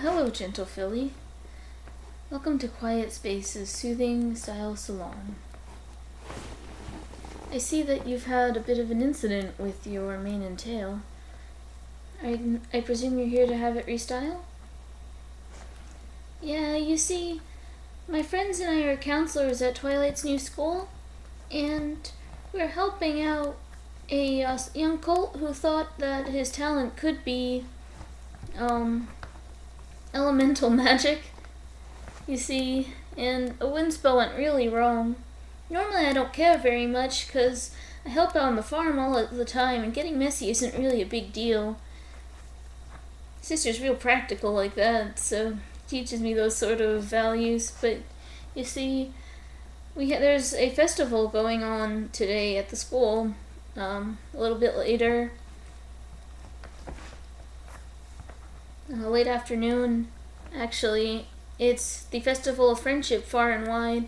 hello, gentle filly. Welcome to Quiet Space's Soothing Style Salon. I see that you've had a bit of an incident with your mane and tail. I presume you're here to have it restyled? Yeah, you see, my friends and I are counselors at Twilight's new school, and we're helping out a young colt who thought that his talent could be, elemental magic, you see, and a wind spell went really wrong. Normally I don't care very much, because I help out on the farm all the time, and getting messy isn't really a big deal. Sister's real practical like that, so teaches me those sort of values, but you see, there's a festival going on today at the school, a little bit later. Late afternoon, actually. It's the Festival of Friendship far and wide.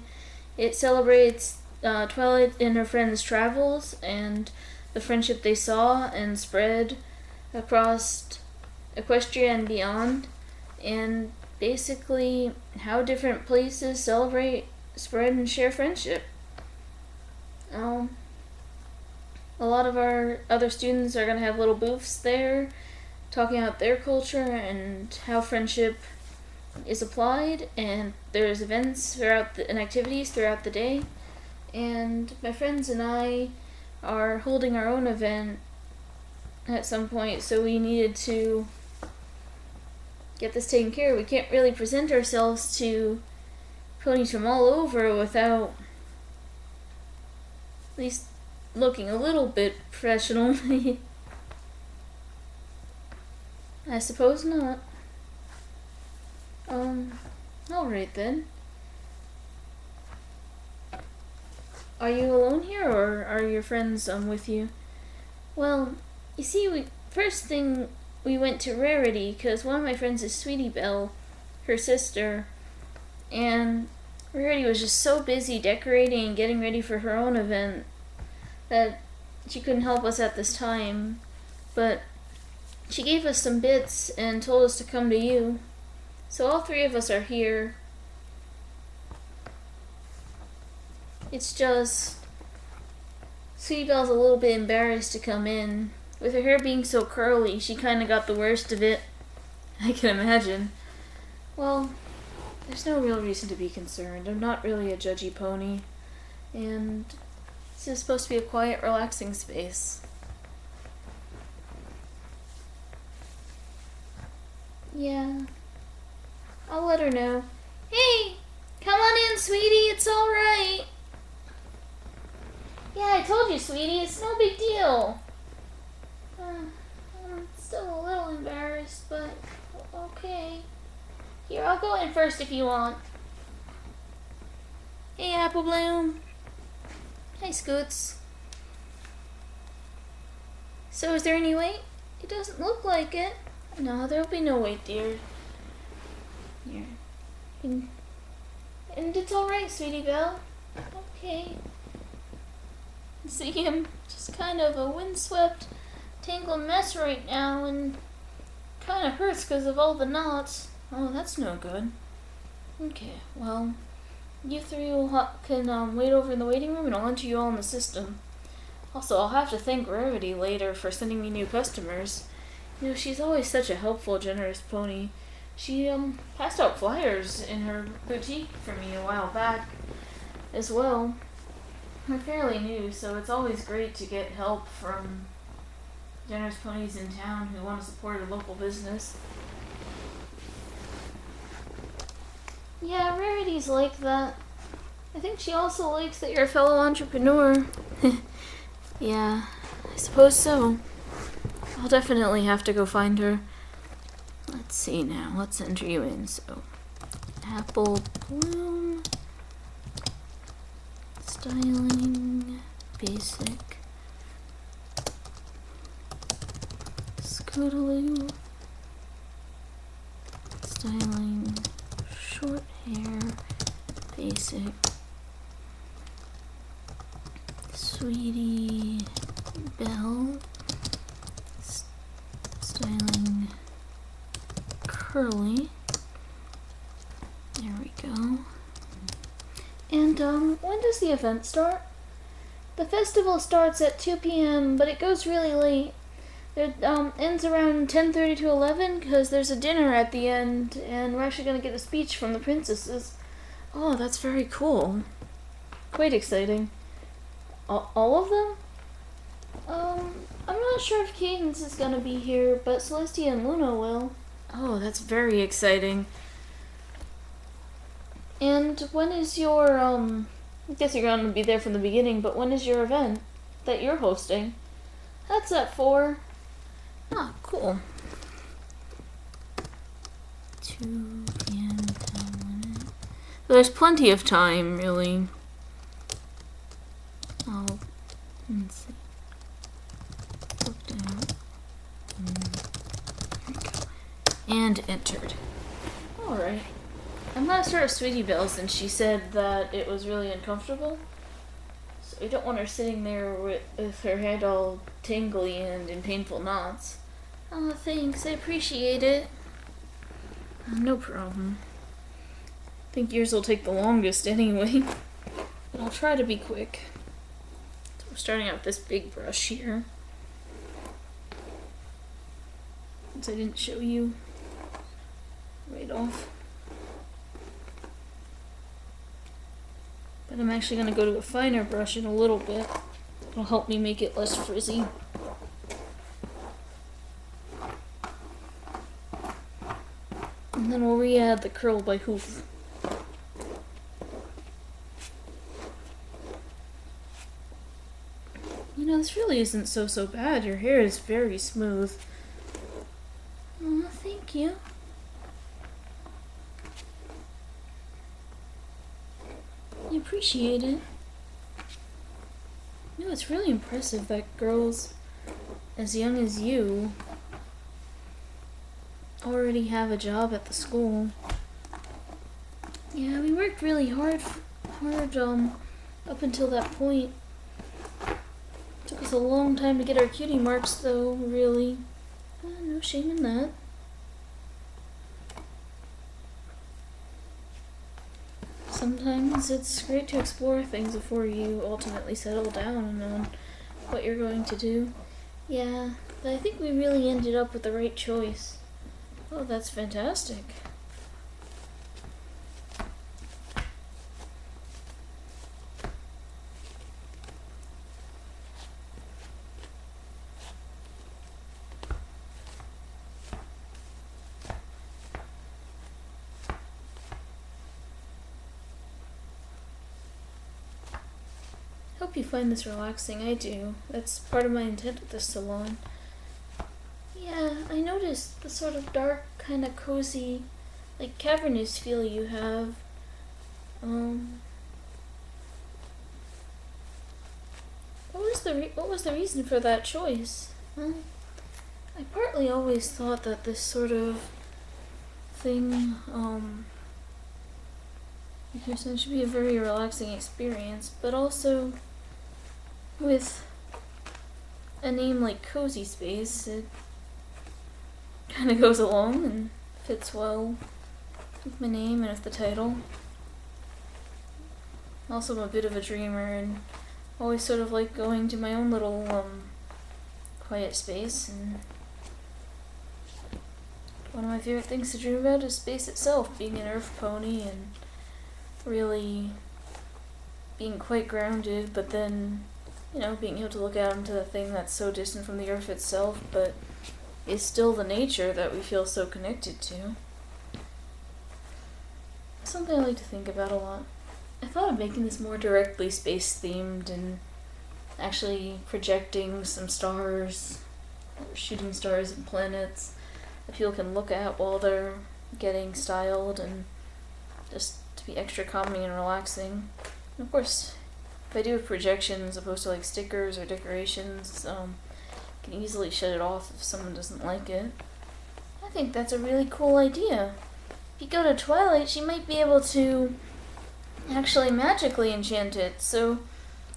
It celebrates Twilight and her friends' travels and the friendship they saw and spread across Equestria and beyond, and basically how different places celebrate, spread, and share friendship. A lot of our other students are going to have little booths there talking about their culture and how friendship is applied, and there's events and activities throughout the day. And my friends and I are holding our own event at some point, so we needed to get this taken care of. We can't really present ourselves to ponies from all over without at least looking a little bit professional. I suppose not. Alright then. Are you alone here, or are your friends with you? Well, you see, first thing we went to Rarity, because one of my friends is Sweetie Belle, her sister, and Rarity was just so busy decorating and getting ready for her own event that she couldn't help us at this time, but she gave us some bits and told us to come to you. So all three of us are here. It's just Sweetie Belle's a little bit embarrassed to come in. With her hair being so curly, she kind of got the worst of it. I can imagine. Well, there's no real reason to be concerned. I'm not really a judgy pony. And this is supposed to be a quiet, relaxing space. Yeah. I'll let her know. Hey! Come on in, sweetie. It's alright. Yeah, I told you, sweetie. It's no big deal. I'm still a little embarrassed, but okay. Here, I'll go in first if you want. Hey, Apple Bloom. Hey, Scoots. So, is there any wait? It doesn't look like it. No, there'll be no wait, dear. Here. And it's alright, Sweetie Belle. Okay. See, I'm just kind of a windswept, tangled mess right now, and kind of hurts because of all the knots. Oh, that's no good. Okay, well, you three can wait over in the waiting room, and I'll enter you all in the system. Also, I'll have to thank Rarity later for sending me new customers. You know, she's always such a helpful, generous pony. She passed out flyers in her boutique for me a while back as well. I'm fairly new, so it's always great to get help from generous ponies in town who want to support a local business. Yeah, Rarity's like that. I think she also likes that you're a fellow entrepreneur. Yeah, I suppose so. I'll definitely have to go find her. Let's see now. Let's enter you in. So, Apple Bloom, styling, basic, Scootaloo, styling, short hair, basic, Sweetie Belle, styling, curly, And, when does the event start? The festival starts at 2 p.m., but it goes really late. It, ends around 10:30 to 11, because there's a dinner at the end, and we're actually going to get a speech from the princesses. Oh, that's very cool. Quite exciting. All of them? I'm not sure if Cadence is gonna be here, but Celestia and Luna will. Oh, that's very exciting. And when is your, I guess you're gonna be there from the beginning, but when is your event that you're hosting? That's at 4. Ah, cool. 2 p.m. There's plenty of time, really. Oh, let's see. And entered. Alright. I'm gonna start with Sweetie Belle since she said that it was really uncomfortable. So I don't want her sitting there with her head all tingly and in painful knots. Oh, thanks. I appreciate it. No problem. I think yours will take the longest anyway. But I'll try to be quick. So we're starting out with this big brush here. Since I didn't show you right off. But I'm actually going to go to a finer brush in a little bit. It'll help me make it less frizzy. And then we'll re-add the curl by hoof. You know, this really isn't so bad. Your hair is very smooth. Oh, thank you. I appreciate it. You know, it's really impressive that girls as young as you already have a job at the school. Yeah, we worked really hard up until that point. Took us a long time to get our cutie marks, though, really. No shame in that. Sometimes it's great to explore things before you ultimately settle down on what you're going to do. Yeah, but I think we really ended up with the right choice. Oh, that's fantastic. Hope you find this relaxing. I do. That's part of my intent with this salon. Yeah, I noticed the sort of dark, kind of cozy, like cavernous feel you have. What was the reason for that choice? I partly always thought that this sort of thing, it should be a very relaxing experience, but also with a name like Cozy Space, it kind of goes along and fits well with my name and with the title. Also, I'm a bit of a dreamer and always sort of like going to my own little quiet space, and one of my favorite things to dream about is space itself, being an earth pony and really being quite grounded, but then, you know, being able to look out into the thing that's so distant from the earth itself, but is still the nature that we feel so connected to. Something I like to think about a lot. I thought of making this more directly space-themed and actually projecting some stars, or shooting stars and planets that people can look at while they're getting styled, and just to be extra calming and relaxing. And of course, if I do have projections as opposed to like stickers or decorations, I can easily shut it off if someone doesn't like it. I think that's a really cool idea. If you go to Twilight, she might be able to actually magically enchant it, so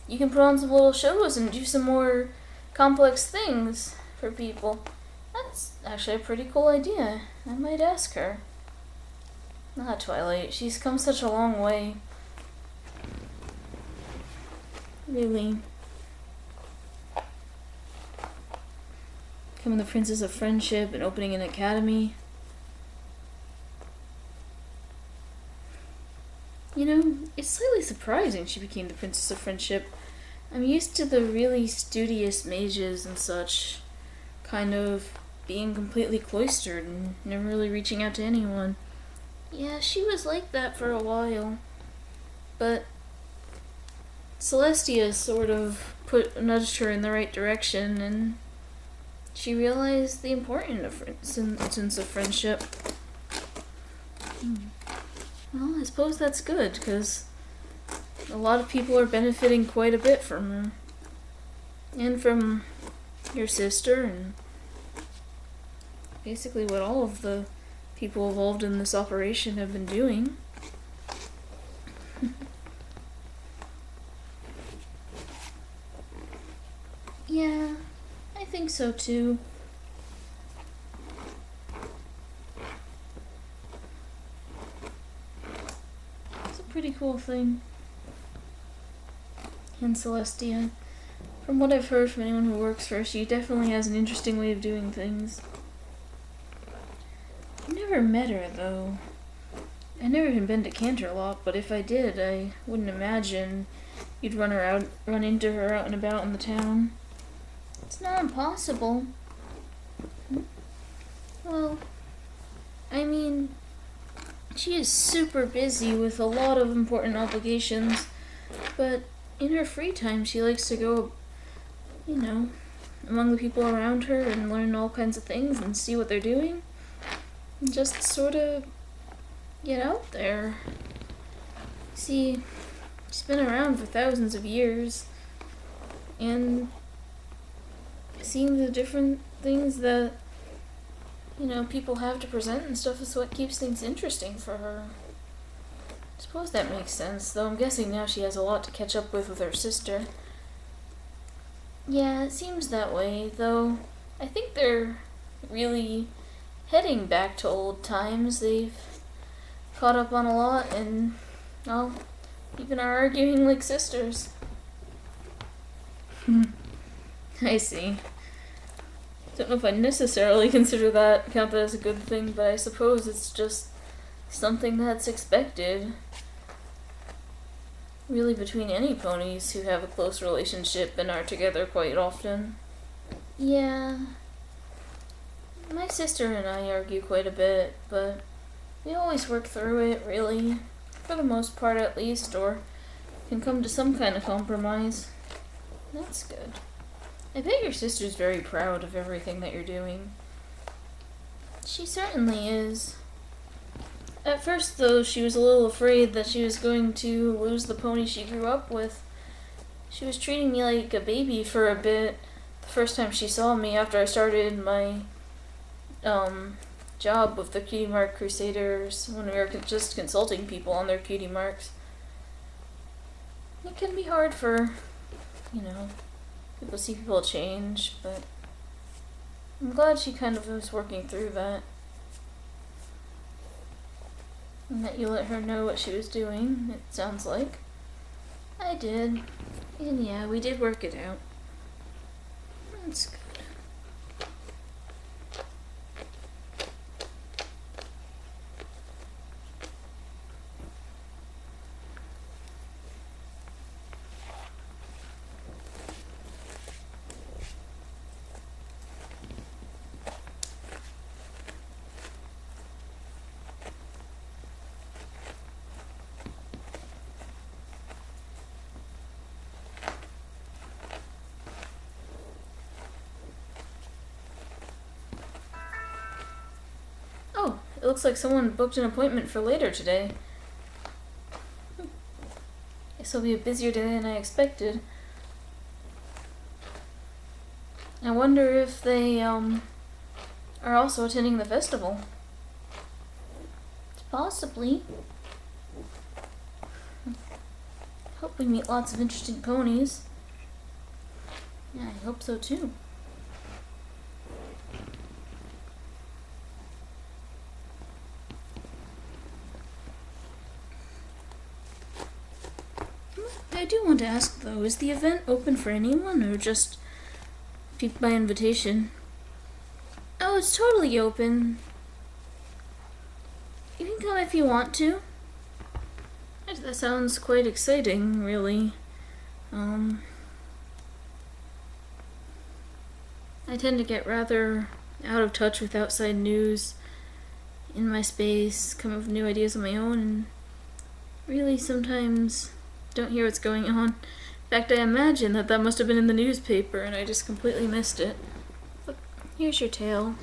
you can put on some little shows and do some more complex things for people. That's actually a pretty cool idea. I might ask her. Not Twilight. She's come such a long way. really becoming the Princess of Friendship and opening an academy. You know, it's slightly surprising she became the Princess of Friendship. I'm used to the really studious mages and such kind of being completely cloistered and never really reaching out to anyone. Yeah, she was like that for a while. But Celestia sort of nudged her in the right direction, and she realized the importance of friendship. Well, I suppose that's good, because a lot of people are benefiting quite a bit from her. And from your sister, and basically what all of the people involved in this operation have been doing. Yeah, I think so too. It's a pretty cool thing. And Celestia, from what I've heard from anyone who works for her, she definitely has an interesting way of doing things. I've never met her, though. I've never even been to Canterlot, but if I did, I wouldn't imagine you'd run into her out and about in the town. It's not impossible. Well, I mean, she is super busy with a lot of important obligations, but in her free time she likes to go, among the people around her and learn all kinds of things and see what they're doing. And just sort of get out there. See, she's been around for thousands of years, and seeing the different things that, people have to present and stuff is what keeps things interesting for her. I suppose that makes sense, though I'm guessing now she has a lot to catch up with her sister. Yeah, it seems that way, though I think they're really heading back to old times. They've caught up on a lot, and, even are arguing like sisters. I see. Don't know if I necessarily count that as a good thing, but I suppose it's just something that's expected. Really, between any ponies who have a close relationship and are together quite often. Yeah. My sister and I argue quite a bit, but we always work through it, really. For the most part, at least, or can come to some kind of compromise. That's good. I bet your sister's very proud of everything that you're doing. She certainly is. At first, though, she was a little afraid that she was going to lose the pony she grew up with. She was treating me like a baby for a bit the first time she saw me after I started my job with the Cutie Mark Crusaders when we were just consulting people on their cutie marks. It can be hard for, people see people change, but I'm glad she kind of was working through that. And that you let her know what she was doing, it sounds like. I did. And yeah, we did work it out. That's good. It looks like someone booked an appointment for later today. Guess it'll be a busier day than I expected. I wonder if they, are also attending the festival. Possibly. Hope we meet lots of interesting ponies. Yeah, I hope so too. I do want to ask though, is the event open for anyone or just people by invitation? Oh, it's totally open. You can come if you want to. That sounds quite exciting, really. I tend to get rather out of touch with outside news in my space, come up with new ideas on my own, and really sometimes don't hear what's going on. In fact, I imagine that must have been in the newspaper and I just completely missed it. Look, here's your tail.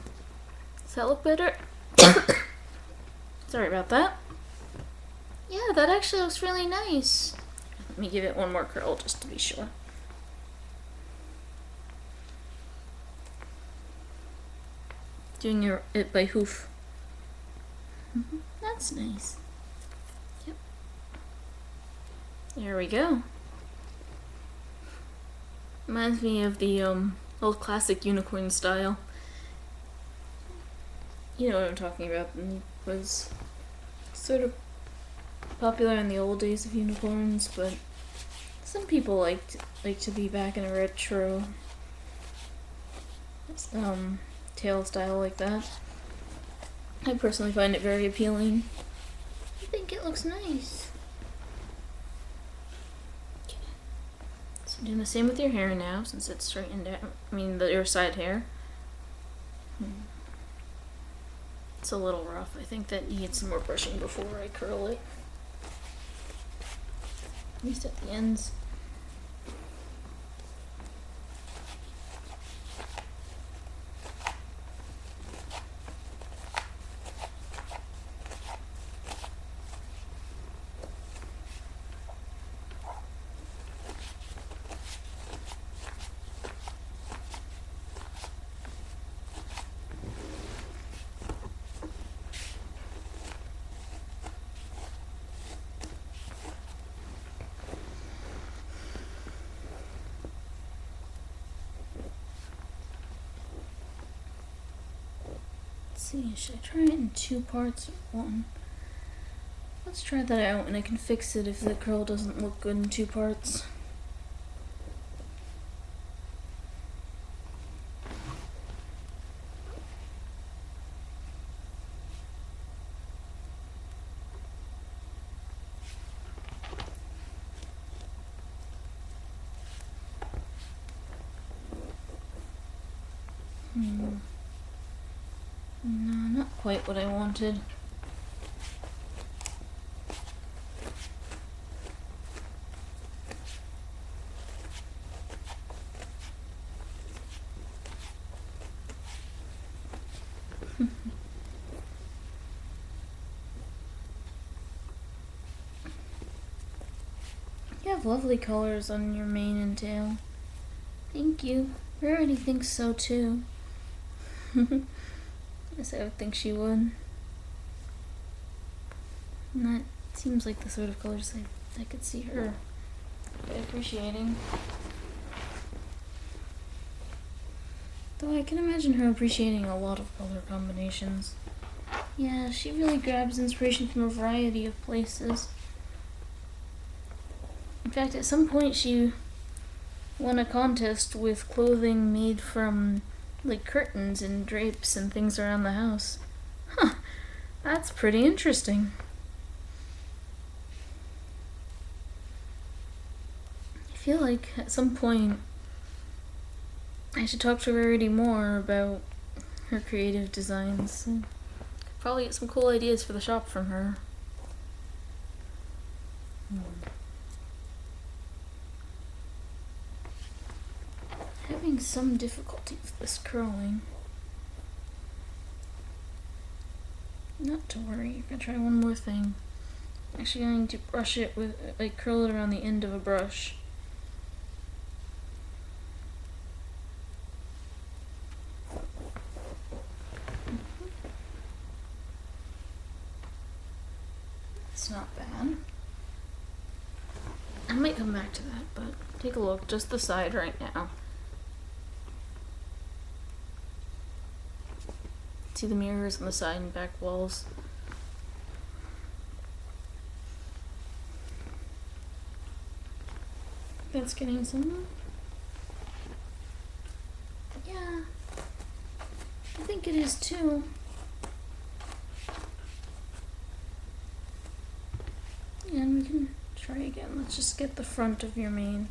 Does that look better? Sorry about that. Yeah, that actually looks really nice. Let me give it one more curl just to be sure. Doing it by hoof. That's nice. Yep. There we go. Reminds me of the old classic unicorn style. You know what I'm talking about. It was sort of popular in the old days of unicorns, but some people like to be back in a retro tail style like that. I personally find it very appealing. I think it looks nice. Okay. So I'm doing the same with your hair now, since it's straightened out. I mean, your side hair. It's a little rough. I think that needs some more brushing before I curl it. At least at the ends. See, should I try it in 2 parts or 1? Let's try that out and I can fix it if the curl doesn't look good in 2 parts. No, not quite what I wanted. You have lovely colors on your mane and tail. Thank you. Rarity thinks so too. Yes, I would think she would. And that seems like the sort of colors I could see her appreciating. Though I can imagine her appreciating a lot of color combinations. Yeah, she really grabs inspiration from a variety of places. In fact, at some point she won a contest with clothing made from like curtains and drapes and things around the house. Huh, that's pretty interesting. I feel like at some point I should talk to Rarity more about her creative designs. Could probably get some cool ideas for the shop from her. Having some difficulty with this curling. Not to worry, you're gonna try one more thing. I'm actually going to brush it with, like, curl it around the end of a brush. It's not bad. I might come back to that, but take a look, just the side right now. See the mirrors on the side and back walls. that's getting some. Yeah, I think it is too. And we can try again. Let's just get the front of your mane.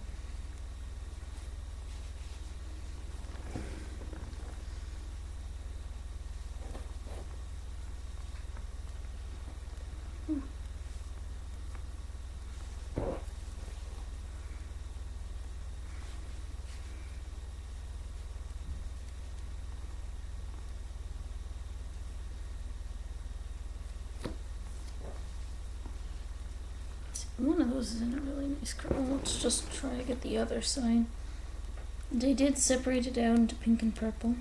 One of those isn't a really nice curl. Let's just try to get the other side. They did separate it out into pink and purple.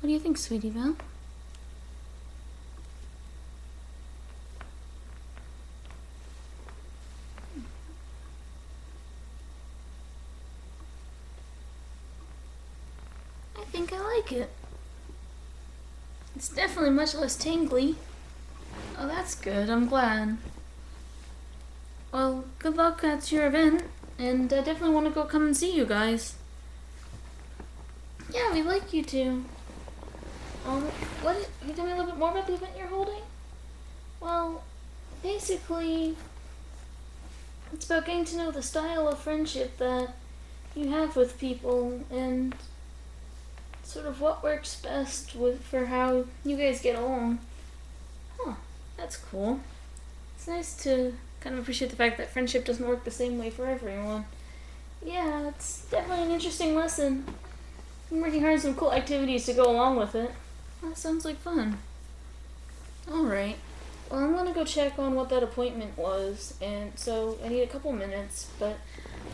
What do you think, Sweetie Belle? I think I like it. It's definitely much less tingly. Oh, that's good. I'm glad. Well, good luck at your event, and I definitely want to go come and see you guys. Yeah, we'd like you to. Can you tell me a little bit more about the event you're holding? Well, basically, it's about getting to know the style of friendship that you have with people and sort of what works best for how you guys get along. Huh, that's cool. It's nice to kind of appreciate the fact that friendship doesn't work the same way for everyone. Yeah, it's definitely an interesting lesson. I'm working hard on some cool activities to go along with it. That sounds like fun. Alright. Well, I'm gonna go check on what that appointment was, and so I need a couple minutes, but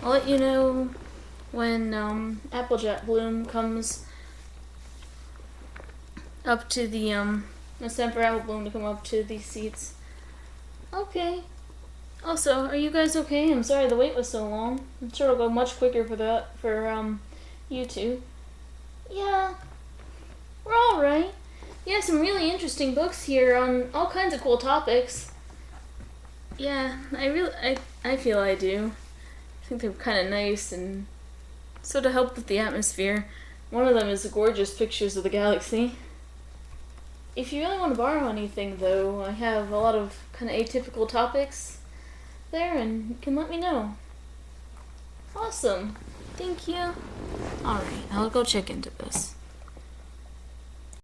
I'll let you know when Applejack Bloom comes up to the, it's time for Apple Bloom to come up to these seats. Okay. Also, are you guys okay? I'm sorry the wait was so long. I'm sure it'll go much quicker for you two. Yeah. We're alright. You have some really interesting books here on all kinds of cool topics. Yeah, I feel I do. I think they're kind of nice and sort of help with the atmosphere. One of them is the gorgeous pictures of the galaxy. If you really want to borrow anything, though, I have a lot of kind of atypical topics there, and you can let me know. Awesome. Thank you. Alright, I'll go check into this.